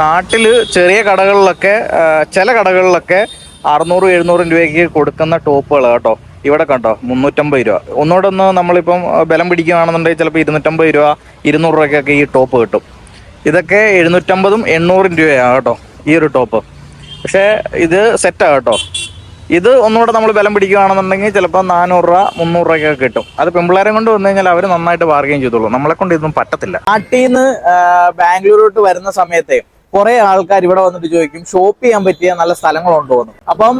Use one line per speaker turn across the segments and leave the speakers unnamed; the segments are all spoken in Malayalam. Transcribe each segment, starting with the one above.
നാട്ടിൽ ചെറിയ കടകളിലൊക്കെ ചില കടകളിലൊക്കെ 600-700 രൂപയ്ക്ക് കൊടുക്കുന്ന ടോപ്പുകൾ കേട്ടോ. ഇവിടെ കണ്ടോ 350 രൂപ. ഒന്നുകൂടെ നമ്മളിപ്പം ബലം പിടിക്കുകയാണെന്നുണ്ടെങ്കിൽ ചിലപ്പോൾ 250 രൂപ 200 രൂപയ്ക്കൊക്കെ ഈ ടോപ്പ് കിട്ടും. ഇതൊക്കെ 750-800 രൂപയാണ് കേട്ടോ ഈ ഒരു ടോപ്പ്. പക്ഷേ ഇത് സെറ്റാണ് കേട്ടോ. ഇത് ഒന്നുകൂടെ നമ്മൾ ബലം പിടിക്കുകയാണെന്നുണ്ടെങ്കിൽ ചിലപ്പോൾ 400 രൂപ 300 രൂപയ്ക്കൊക്കെ കിട്ടും. അത് പെമ്പിള്ളേരെ കൊണ്ട് വന്നു കഴിഞ്ഞാൽ അവർ നന്നായിട്ട് ബാർഗെയിൻ ചെയ്തോളൂ. നമ്മളെ കൊണ്ട് ഇതൊന്നും പറ്റത്തില്ല. നാട്ടിൽ നിന്ന് ബാംഗ്ലൂരോട്ട് വരുന്ന സമയത്തെ കുറെ ആൾക്കാർ ഇവിടെ വന്നിട്ട് ചോദിക്കും ഷോപ്പ് ചെയ്യാൻ പറ്റിയ നല്ല സ്ഥലങ്ങളുണ്ടോ എന്ന്. അപ്പം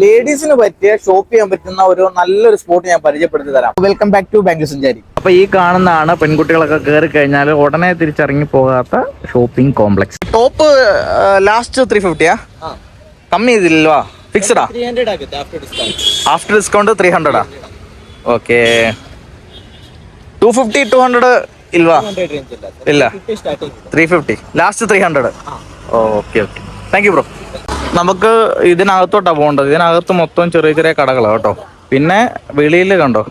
ലേഡീസിന് പറ്റിയ ഷോപ്പ് ചെയ്യാൻ പറ്റുന്ന ഒരു നല്ലൊരു സ്പോട്ട് ഞാൻ പരിചയപ്പെടുത്തി തരാം. വെൽക്കം ബാക്ക് ടു ബാംഗ്ലൂർ സഞ്ചാരി. അപ്പൊ ഈ കാണുന്നതാണ് പെൺകുട്ടികളൊക്കെ കയറി കഴിഞ്ഞാൽ ഉടനെ തിരിച്ചിറങ്ങി പോകാത്ത ഷോപ്പിംഗ് കോംപ്ലക്സ്. ടോപ്പ് ലാസ്റ്റ് 350 കമ്മി ചെയ്തില്ലല്ലോ? ഫിക്സ്ഡാ? After discount 300 okay. 250-200 ഇಲ್ವಾ? ಇಲ್ಲ 350 last 300. Okay okay, thank you bro. നമുക്ക് ഇതിനകത്തോട്ടാണ് പോകേണ്ടത്. ഇതിനകത്ത് മൊത്തം ചെറിയ ചെറിയ കടകളാണ് കേട്ടോ. പിന്നെ വെളിയിൽ കണ്ടോ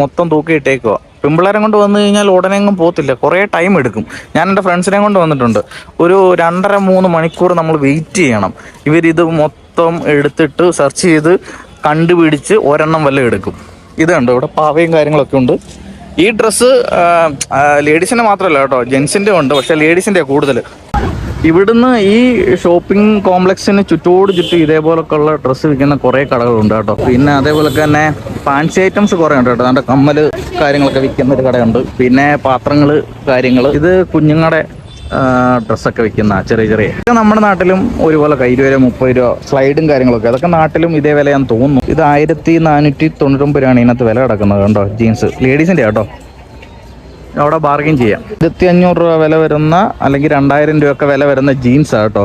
മൊത്തം തൂക്കി ഇട്ടേക്കുക. പെമ്പിള്ളേരെ കൊണ്ട് വന്നു കഴിഞ്ഞാൽ ഉടനെ എങ്ങും പോകത്തില്ല, കുറേ ടൈം എടുക്കും. ഞാൻ എൻ്റെ ഫ്രണ്ട്സിനെ കൊണ്ട് വന്നിട്ടുണ്ട്. ഒരു 2.5-3 മണിക്കൂർ നമ്മൾ വെയിറ്റ് ചെയ്യണം. ഇവരിത് മൊത്തം എടുത്തിട്ട് സെർച്ച് ചെയ്ത് കണ്ടുപിടിച്ച് ഒരെണ്ണം വല്ലതും എടുക്കും. ഇത് കണ്ടോ ഇവിടെ പാവയും കാര്യങ്ങളൊക്കെ ഉണ്ട്. ഈ ഡ്രസ്സ് ലേഡീസിൻ്റെ മാത്രമല്ല കേട്ടോ, ജെൻസിൻ്റെ ഉണ്ട്. പക്ഷേ ലേഡീസിൻ്റെ കൂടുതൽ. ഇവിടുന്ന് ഈ ഷോപ്പിംഗ് കോംപ്ലക്സിന് ചുറ്റും ഇതേപോലൊക്കെ ഉള്ള ഡ്രസ്സ് വിൽക്കുന്ന കുറേ കടകളുണ്ട് കേട്ടോ. പിന്നെ അതേപോലെ തന്നെ ഫാൻസി ഐറ്റംസ് കുറേ ഉണ്ട് കേട്ടോ. അതിൻ്റെ കമ്മൽ കാര്യങ്ങളൊക്കെ വിൽക്കുന്ന ഒരു കടയുണ്ട്. പിന്നെ പാത്രങ്ങൾ കാര്യങ്ങൾ. ഇത് കുഞ്ഞുങ്ങളുടെ ഡ്രസ്സൊക്കെ വിൽക്കുന്ന ചെറിയ ഇതൊക്കെ നമ്മുടെ നാട്ടിലും ഒരുപോലെ 20 രൂപ 30 രൂപ സ്ലൈഡും കാര്യങ്ങളൊക്കെ. അതൊക്കെ നാട്ടിലും ഇതേ വിലയാന്ന് തോന്നുന്നു. ഇത് 1499 രൂപയാണ് ഇതിനകത്ത് വില കിടക്കുന്നത് കേട്ടോ. ജീൻസ് ലേഡീസിൻ്റെ കേട്ടോ. അവിടെ ബാർഗെയിൻ ചെയ്യാം. 1500 രൂപ വില വരുന്ന അല്ലെങ്കിൽ 2000 രൂപയൊക്കെ വില വരുന്ന ജീൻസാണ് കേട്ടോ.